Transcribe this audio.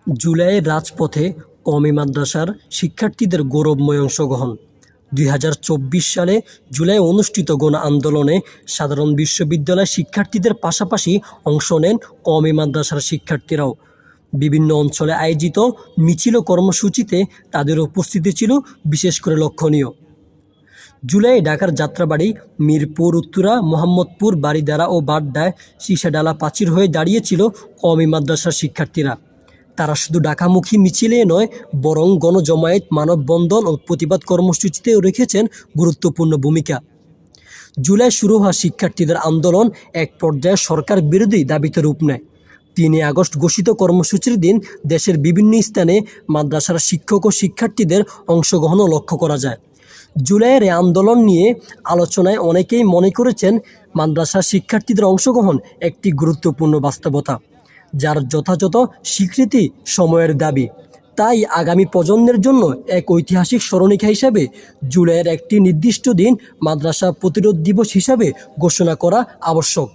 জুলাইয়ের রাজপথে কওমি মাদ্রাসার শিক্ষার্থীদের গৌরবময় অংশগ্রহণ। 2024 সালে জুলাই অনুষ্ঠিত গণ আন্দোলনে সাধারণ বিশ্ববিদ্যালয়ের শিক্ষার্থীদের পাশাপাশি অংশ নেন কওমি মাদ্রাসার শিক্ষার্থীরাও। বিভিন্ন অঞ্চলে আয়োজিত মিছিল ও কর্মসূচিতে তাদের উপস্থিতি ছিল বিশেষ করে লক্ষণীয়। জুলাই ঢাকার যাত্রাবাড়ি, মিরপুর উত্তরা, মোহাম্মদপুর, বারিধারা ও বাড্ডায় সীসাডালা প্রাচীর হয়ে দাঁড়িয়েছিল কওমি মাদ্রাসার শিক্ষার্থীরা। তারা শুধু ঢাকামুখী মিছিলে নয়, বরং গণজমায়েত, মানববন্ধন ও প্রতিবাদ কর্মসূচিতেও রেখেছেন গুরুত্বপূর্ণ ভূমিকা। জুলাই শুরু হওয়া শিক্ষার্থীদের আন্দোলন এক পর্যায়ে সরকার বিরোধী দাবিতে রূপ নেয়। 3 আগস্ট ঘোষিত কর্মসূচির দিন দেশের বিভিন্ন স্থানে মাদ্রাসার শিক্ষক ও শিক্ষার্থীদের অংশগ্রহণও লক্ষ্য করা যায়। জুলাইয়ের এই আন্দোলন নিয়ে আলোচনায় অনেকেই মনে করেছেন মাদ্রাসার শিক্ষার্থীদের অংশগ্রহণ একটি গুরুত্বপূর্ণ বাস্তবতা, যার যথাযথ স্বীকৃতি সময়ের দাবি। তাই আগামী প্রজন্মের জন্য এক ঐতিহাসিক স্মরণিকা হিসাবে জুলাইয়ের একটি নির্দিষ্ট দিন মাদ্রাসা প্রতিরোধ দিবস হিসাবে ঘোষণা করা আবশ্যক।